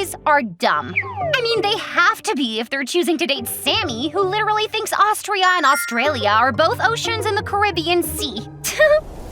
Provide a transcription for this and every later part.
boys are dumb. I mean, they have to be if they're choosing to date Sammy, who literally thinks Austria and Australia are both oceans in the Caribbean Sea.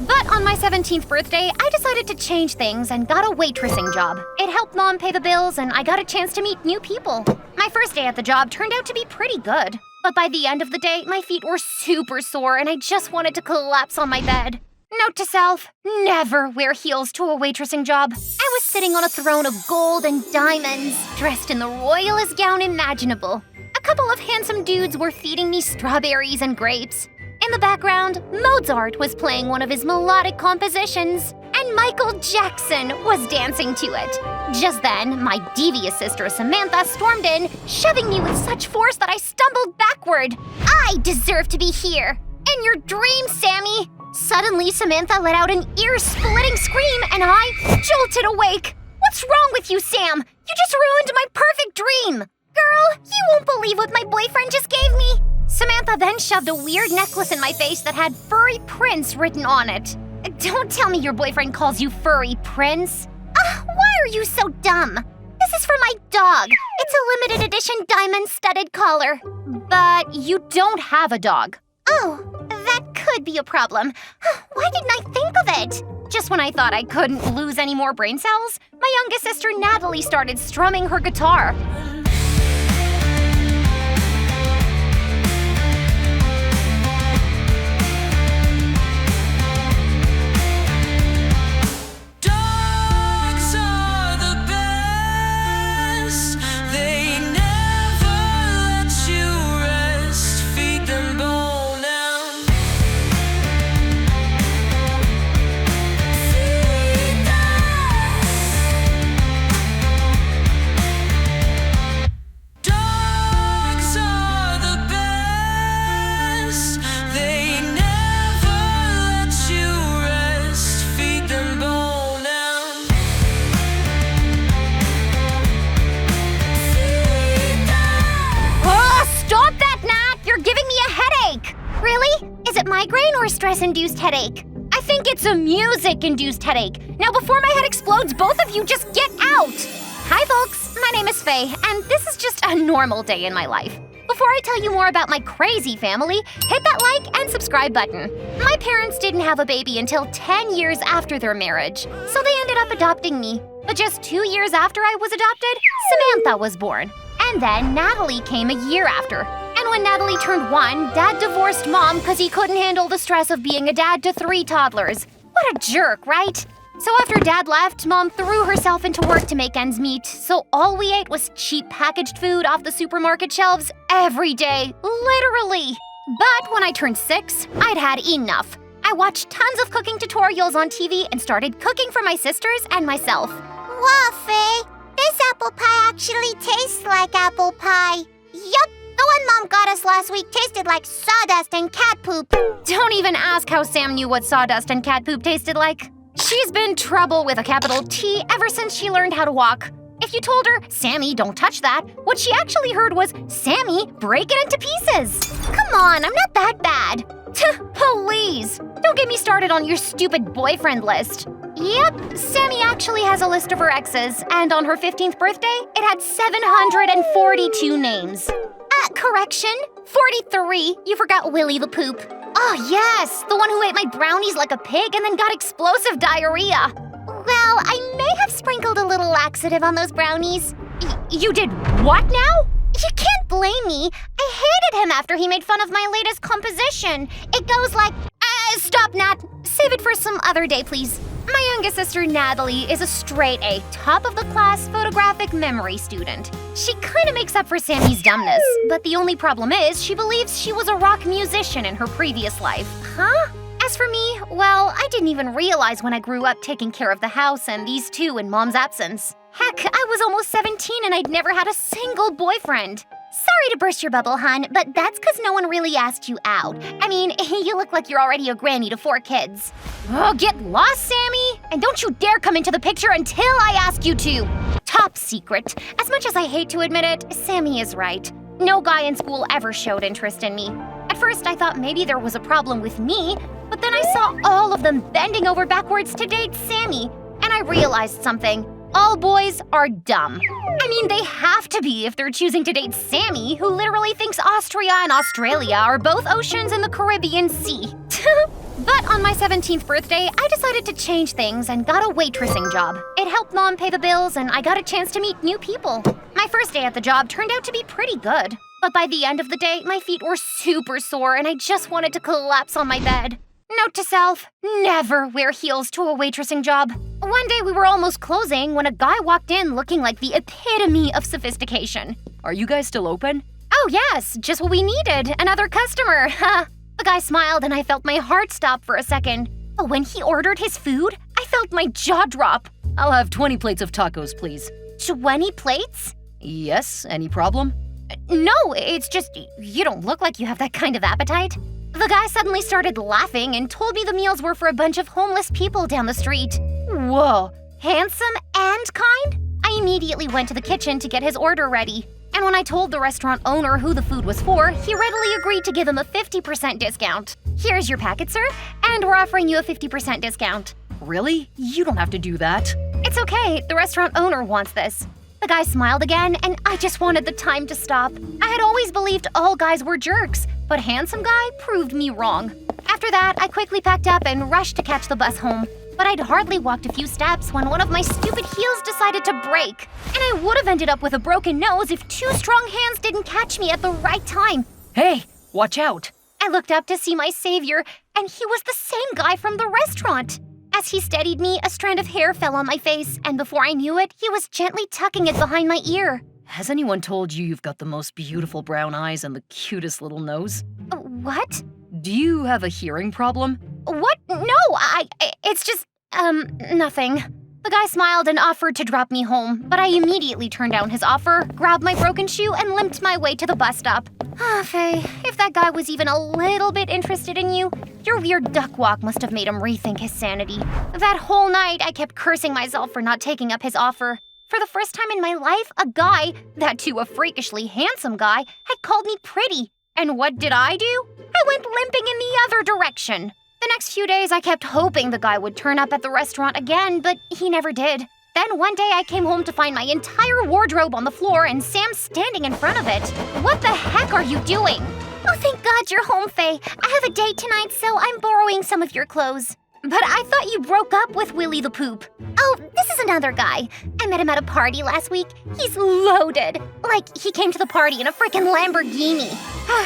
But on my 17th birthday, I decided to change things and got a waitressing job. It helped Mom pay the bills and I got a chance to meet new people. My first day at the job turned out to be pretty good. But by the end of the day, my feet were super sore and I just wanted to collapse on my bed. Note to self, never wear heels to a waitressing job. I was sitting on a throne of gold and diamonds, dressed in the royalest gown imaginable. A couple of handsome dudes were feeding me strawberries and grapes. In the background, Mozart was playing one of his melodic compositions, and Michael Jackson was dancing to it. Just then, my devious sister Samantha stormed in, shoving me with such force that I stumbled backward. I deserve to be here. In your dream, Sammy! Suddenly, Samantha let out an ear-splitting scream, and I jolted awake. What's wrong with you, Sam? You just ruined my perfect dream! Girl, you won't believe what my boyfriend just gave me! Samantha then shoved a weird necklace in my face that had Furry Prince written on it. Don't tell me your boyfriend calls you Furry Prince. Why are you so dumb? This is for my dog. It's a limited edition diamond-studded collar. But you don't have a dog. Oh, that could be a problem. Why didn't I think of it? Just when I thought I couldn't lose any more brain cells, my youngest sister Natalie started strumming her guitar. Migraine or stress-induced headache? I think it's a music-induced headache. Now before my head explodes, both of you just get out! Hi folks, my name is Faye, and this is just a normal day in my life. Before I tell you more about my crazy family, hit that like and subscribe button. My parents didn't have a baby until 10 years after their marriage, so they ended up adopting me. But just 2 years after I was adopted, Samantha was born. And then Natalie came a year after. And when Natalie turned 1, Dad divorced Mom because he couldn't handle the stress of being a dad to 3 toddlers. What a jerk, right? So after Dad left, Mom threw herself into work to make ends meet, so all we ate was cheap packaged food off the supermarket shelves every day, literally. But when I turned 6, I'd had enough. I watched tons of cooking tutorials on TV and started cooking for my sisters and myself. Wow, Faye, this apple pie actually tastes like apple pie. Yup. The one Mom got us last week tasted like sawdust and cat poop. Don't even ask how Sam knew what sawdust and cat poop tasted like. She's been trouble with a capital T ever since she learned how to walk. If you told her, Sammy, don't touch that, what she actually heard was, Sammy, break it into pieces. Come on, I'm not that bad. Please, don't get me started on your stupid boyfriend list. Yep, Sammy actually has a list of her exes, and on her 15th birthday, it had 742 names. Correction, 43. You forgot Willy the Poop. Oh, yes, the one who ate my brownies like a pig and then got explosive diarrhea. Well, I may have sprinkled a little laxative on those brownies. You did what now? You can't blame me. I hated him after he made fun of my latest composition. It goes like... Stop, Nat. Save it for some other day, please. My youngest sister, Natalie, is a straight A, top-of-the-class photographic memory student. She kinda makes up for Sammy's dumbness, but the only problem is she believes she was a rock musician in her previous life. Huh? As for me, well, I didn't even realize when I grew up taking care of the house and these two in Mom's absence. Heck, I was almost 17 and I'd never had a single boyfriend. Sorry to burst your bubble, hon, but that's because no one really asked you out. I mean, you look like you're already a granny to 4 kids. Oh, get lost, Sammy! And don't you dare come into the picture until I ask you to! Top secret. As much as I hate to admit it, Sammy is right. No guy in school ever showed interest in me. At first, I thought maybe there was a problem with me, but then I saw all of them bending over backwards to date Sammy, and I realized something. All boys are dumb. I mean, they have to be if they're choosing to date Sammy, who literally thinks Austria and Australia are both oceans in the Caribbean Sea. But on my 17th birthday, I decided to change things and got a waitressing job. It helped Mom pay the bills and I got a chance to meet new people. My first day at the job turned out to be pretty good. But by the end of the day, my feet were super sore and I just wanted to collapse on my bed. Note to self, never wear heels to a waitressing job. One day we were almost closing when a guy walked in looking like the epitome of sophistication. Are you guys still open? Oh yes, just what we needed, another customer. The guy smiled and I felt my heart stop for a second. But when he ordered his food, I felt my jaw drop. I'll have 20 plates of tacos, please. 20 plates? Yes, any problem? No, it's just you don't look like you have that kind of appetite. The guy suddenly started laughing and told me the meals were for a bunch of homeless people down the street. Whoa, handsome and kind? I immediately went to the kitchen to get his order ready. And when I told the restaurant owner who the food was for, he readily agreed to give him a 50% discount. Here's your packet, sir, and we're offering you a 50% discount. Really? You don't have to do that. It's okay, the restaurant owner wants this. The guy smiled again, and I just wanted the time to stop. I had always believed all guys were jerks, but handsome guy proved me wrong. After that, I quickly packed up and rushed to catch the bus home. But I'd hardly walked a few steps when one of my stupid heels decided to break. And I would have ended up with a broken nose if two strong hands didn't catch me at the right time. Hey, watch out. I looked up to see my savior, and he was the same guy from the restaurant. As he steadied me, a strand of hair fell on my face, and before I knew it, he was gently tucking it behind my ear. Has anyone told you you've got the most beautiful brown eyes and the cutest little nose? What? Do you have a hearing problem? What? No, it's just, nothing. The guy smiled and offered to drop me home, but I immediately turned down his offer, grabbed my broken shoe, and limped my way to the bus stop. Faye, if that guy was even a little bit interested in you, your weird duck walk must have made him rethink his sanity. That whole night, I kept cursing myself for not taking up his offer. For the first time in my life, a guy, that too a freakishly handsome guy, had called me pretty. And what did I do? I went limping in the other direction. The next few days, I kept hoping the guy would turn up at the restaurant again, but he never did. Then one day, I came home to find my entire wardrobe on the floor and Sam standing in front of it. What the heck are you doing? Oh, thank God you're home, Faye. I have a date tonight, so I'm borrowing some of your clothes. But I thought you broke up with Willie the Poop. Oh, this is another guy. I met him at a party last week. He's loaded. Like, he came to the party in a frickin' Lamborghini.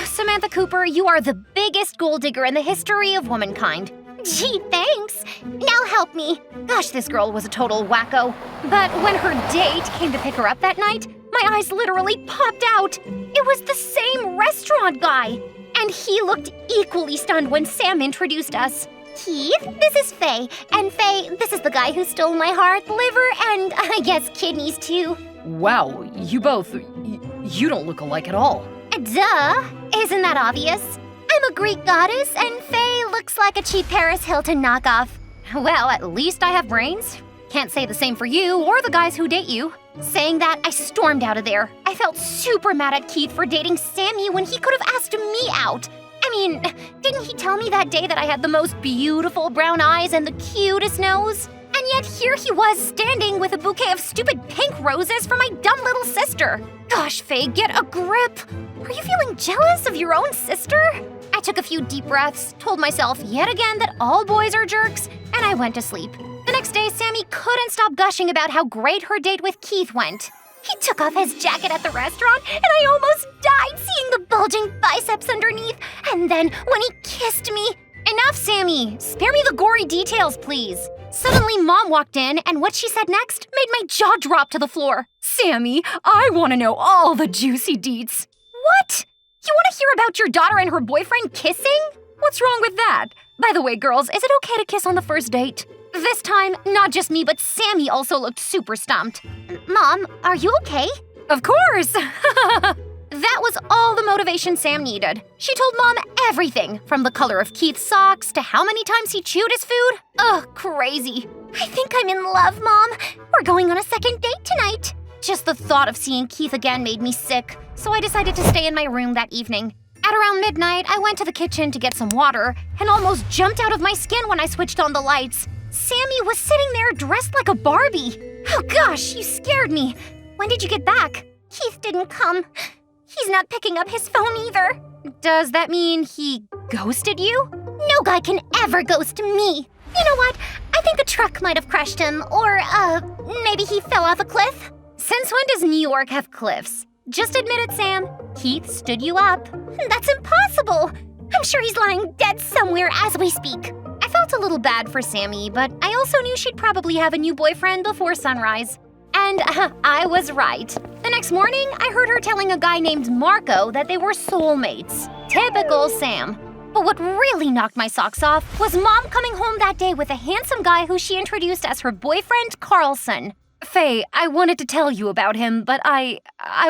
Samantha Cooper, you are the biggest gold digger in the history of womankind. Gee, thanks. Now help me. Gosh, this girl was a total wacko. But when her date came to pick her up that night, my eyes literally popped out. It was the same restaurant guy. And he looked equally stunned when Sam introduced us. Keith, this is Faye. And Faye, this is the guy who stole my heart, liver, and I guess kidneys too. Wow, you both, you don't look alike at all. Duh, isn't that obvious? I'm a Greek goddess, and Faye looks like a cheap Paris Hilton knockoff. Well, at least I have brains. Can't say the same for you or the guys who date you. Saying that, I stormed out of there. I felt super mad at Keith for dating Sammy when he could have asked me out. I mean, didn't he tell me that day that I had the most beautiful brown eyes and the cutest nose? And yet here he was standing with a bouquet of stupid pink roses for my dumb little sister. Gosh, Faye, get a grip. Are you feeling jealous of your own sister? I took a few deep breaths, told myself yet again that all boys are jerks, and I went to sleep. The next day, Sammy couldn't stop gushing about how great her date with Keith went. He took off his jacket at the restaurant, and I almost died seeing the bulging biceps underneath. And then when he kissed me... Enough, Sammy! Spare me the gory details, please. Suddenly, Mom walked in, and what she said next made my jaw drop to the floor. Sammy, I want to know all the juicy deets. What? You want to hear about your daughter and her boyfriend kissing? What's wrong with that? By the way, girls, is it okay to kiss on the first date? This time, not just me, but Sammy also looked super stumped. Mom, are you okay? Of course! That was all the motivation Sam needed. She told Mom everything, from the color of Keith's socks to how many times he chewed his food. Ugh, crazy. I think I'm in love, Mom. We're going on a second date tonight. Just the thought of seeing Keith again made me sick, so I decided to stay in my room that evening. At around midnight, I went to the kitchen to get some water and almost jumped out of my skin when I switched on the lights. Sammy was sitting there dressed like a Barbie. Oh gosh, you scared me. When did you get back? Keith didn't come. He's not picking up his phone either. Does that mean he ghosted you? No guy can ever ghost me. You know what? I think a truck might have crushed him, or, maybe he fell off a cliff. Since when does New York have cliffs? Just admit it, Sam. Keith stood you up. That's impossible. I'm sure he's lying dead somewhere as we speak. I felt a little bad for Sammy, but I also knew she'd probably have a new boyfriend before sunrise. And I was right. The next morning, I heard her telling a guy named Marco that they were soulmates. Typical Sam. But what really knocked my socks off was Mom coming home that day with a handsome guy who she introduced as her boyfriend, Carlson. Faye, I wanted to tell you about him, but I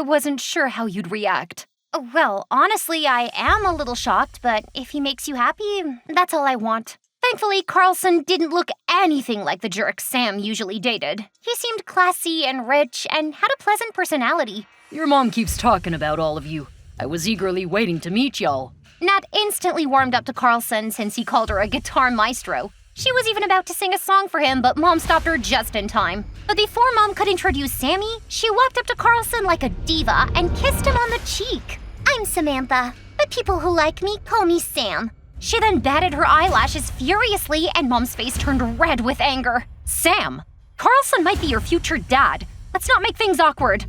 wasn't sure how you'd react. Well, honestly, I am a little shocked, but if he makes you happy, that's all I want. Thankfully, Carlson didn't look anything like the jerk Sam usually dated. He seemed classy and rich and had a pleasant personality. Your mom keeps talking about all of you. I was eagerly waiting to meet y'all. Nat instantly warmed up to Carlson since he called her a guitar maestro. She was even about to sing a song for him, but Mom stopped her just in time. But before Mom could introduce Sammy, she walked up to Carlson like a diva and kissed him on the cheek. I'm Samantha, but people who like me call me Sam. She then batted her eyelashes furiously, and Mom's face turned red with anger. Sam, Carlson might be your future dad. Let's not make things awkward.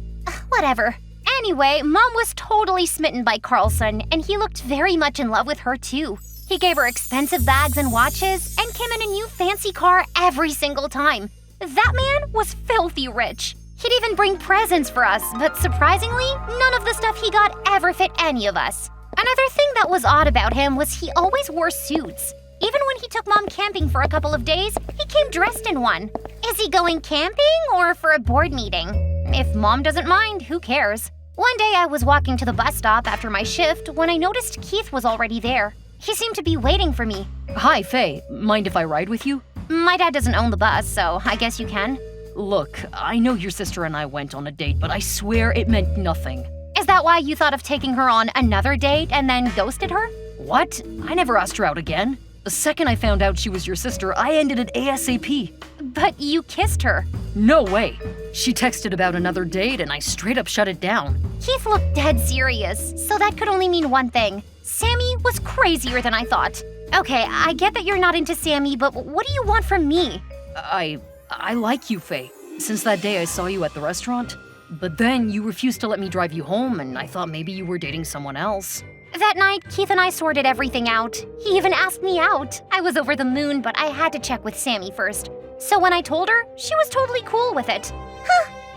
Whatever. Anyway, Mom was totally smitten by Carlson, and he looked very much in love with her too. He gave her expensive bags and watches, and came in a new fancy car every single time. That man was filthy rich. He'd even bring presents for us, but surprisingly, none of the stuff he got ever fit any of us. Another thing that was odd about him was he always wore suits. Even when he took Mom camping for a couple of days, he came dressed in one. Is he going camping or for a board meeting? If Mom doesn't mind, who cares? One day I was walking to the bus stop after my shift when I noticed Keith was already there. He seemed to be waiting for me. Hi, Faye. Mind if I ride with you? My dad doesn't own the bus, so I guess you can. Look, I know your sister and I went on a date, but I swear it meant nothing. Is that why you thought of taking her on another date and then ghosted her? What? I never asked her out again. The second I found out she was your sister, I ended it ASAP. But you kissed her. No way. She texted about another date and I straight up shut it down. Keith looked dead serious, so that could only mean one thing. Sammy was crazier than I thought. Okay, I get that you're not into Sammy, but what do you want from me? I like you, Faye. Since that day I saw you at the restaurant. But then you refused to let me drive you home, and I thought maybe you were dating someone else. That night, Keith and I sorted everything out. He even asked me out. I was over the moon, but I had to check with Sammy first. So when I told her, she was totally cool with it.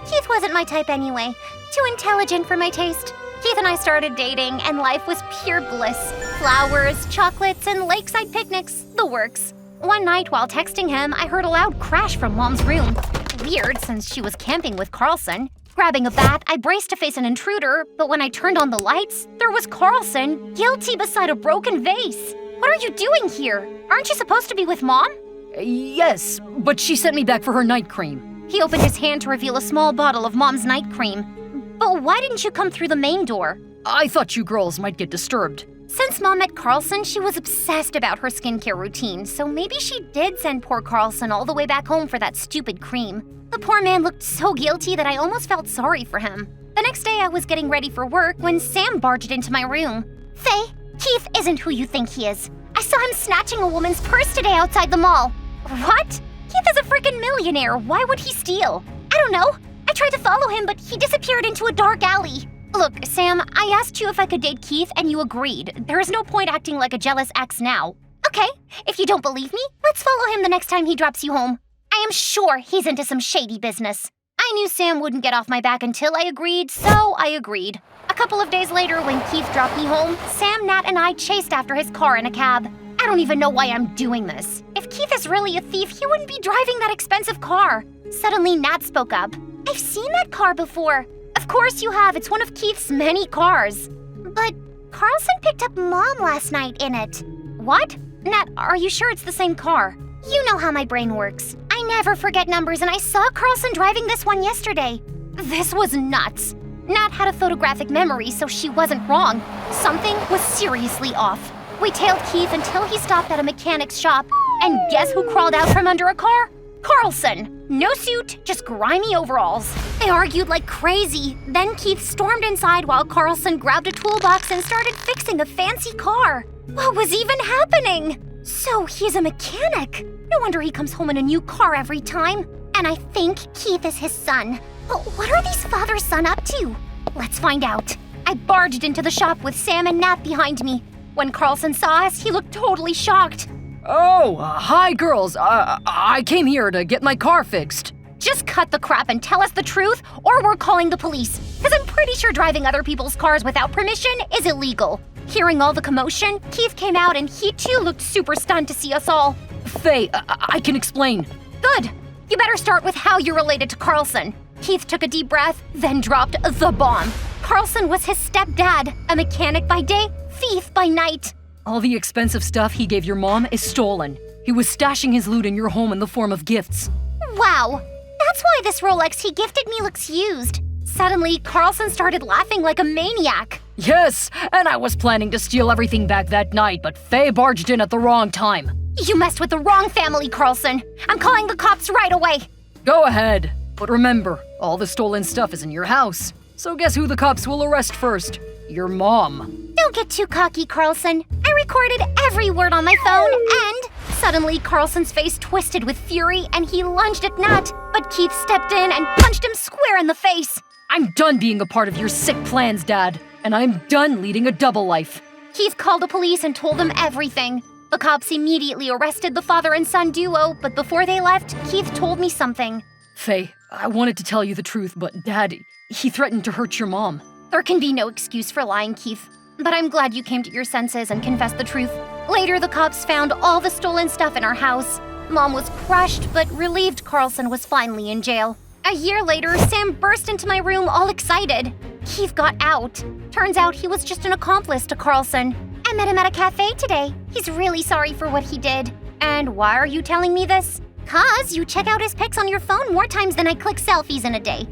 Keith wasn't my type anyway. Too intelligent for my taste. Keith and I started dating, and life was pure bliss. Flowers, chocolates, and lakeside picnics, the works. One night, while texting him, I heard a loud crash from Mom's room. Weird, since she was camping with Carlson. Grabbing a bat, I braced to face an intruder, but when I turned on the lights, there was Carlson, guilty beside a broken vase. What are you doing here? Aren't you supposed to be with Mom? Yes, but she sent me back for her night cream. He opened his hand to reveal a small bottle of Mom's night cream. But why didn't you come through the main door? I thought you girls might get disturbed. Since Mom met Carlson, she was obsessed about her skincare routine, so maybe she did send poor Carlson all the way back home for that stupid cream. The poor man looked so guilty that I almost felt sorry for him. The next day, I was getting ready for work when Sam barged into my room. Faye, Keith isn't who you think he is. I saw him snatching a woman's purse today outside the mall. What? Keith is a freaking millionaire. Why would he steal? I don't know. I tried to follow him, but he disappeared into a dark alley. Look, Sam, I asked you if I could date Keith and you agreed. There is no point acting like a jealous ex now. Okay, if you don't believe me, let's follow him the next time he drops you home. I am sure he's into some shady business. I knew Sam wouldn't get off my back until I agreed, so I agreed. A couple of days later, when Keith dropped me home, Sam, Nat, and I chased after his car in a cab. I don't even know why I'm doing this. If Keith is really a thief, he wouldn't be driving that expensive car. Suddenly, Nat spoke up. I've seen that car before. Of course you have. It's one of Keith's many cars. But Carlson picked up Mom last night in it. What? Nat, are you sure it's the same car? You know how my brain works. I never forget numbers, and I saw Carlson driving this one yesterday. This was nuts. Nat had a photographic memory, so she wasn't wrong. Something was seriously off. We tailed Keith until he stopped at a mechanic's shop, And guess who crawled out from under a car? Carlson. No suit, just grimy overalls. They argued like crazy. Then Keith stormed inside while Carlson grabbed a toolbox and started fixing a fancy car. What was even happening? So he's a mechanic. No wonder he comes home in a new car every time. And I think Keith is his son. But what are these father-son up to? Let's find out. I barged into the shop with Sam and Nat behind me. When Carlson saw us, he looked totally shocked. Oh, hi girls. I came here to get my car fixed. Just cut the crap and tell us the truth, or we're calling the police. Because I'm pretty sure driving other people's cars without permission is illegal. Hearing all the commotion, Keith came out and he too looked super stunned to see us all. Faye, I can explain. Good. You better start with how you're related to Carlson. Keith took a deep breath, then dropped the bomb. Carlson was his stepdad, a mechanic by day, thief by night. All the expensive stuff he gave your mom is stolen. He was stashing his loot in your home in the form of gifts. Wow. That's why this Rolex he gifted me looks used. Suddenly, Carlson started laughing like a maniac. Yes, and I was planning to steal everything back that night, but Faye barged in at the wrong time. You messed with the wrong family, Carlson. I'm calling the cops right away. Go ahead. But remember, all the stolen stuff is in your house. So guess who the cops will arrest first? Your mom. Don't get too cocky, Carlson. I recorded every word on my phone, and suddenly Carlson's face twisted with fury and he lunged at Nat, but Keith stepped in and punched him square in the face. I'm done being a part of your sick plans, Dad, and I'm done leading a double life. Keith called the police and told them everything. The cops immediately arrested the father and son duo, but before they left, Keith told me something. Faye, I wanted to tell you the truth, but Dad, he threatened to hurt your mom. There can be no excuse for lying, Keith. But I'm glad you came to your senses and confessed the truth. Later, the cops found all the stolen stuff in our house. Mom was crushed, but relieved Carlson was finally in jail. A year later, Sam burst into my room all excited. Keith got out. Turns out he was just an accomplice to Carlson. I met him at a cafe today. He's really sorry for what he did. And why are you telling me this? 'Cause you check out his pics on your phone more times than I click selfies in a day.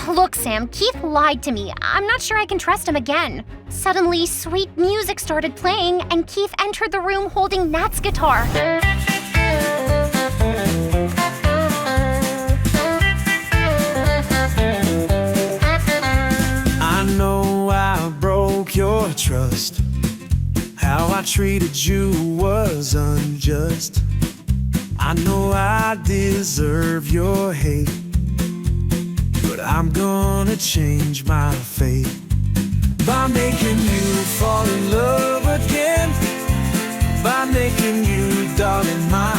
Look, Sam, Keith lied to me. I'm not sure I can trust him again. Suddenly, sweet music started playing, and Keith entered the room holding Nat's guitar. I know I broke your trust. How I treated you was unjust. I know I deserve your hate, but I'm gonna change my fate by making you fall in love again, by making you, darling, my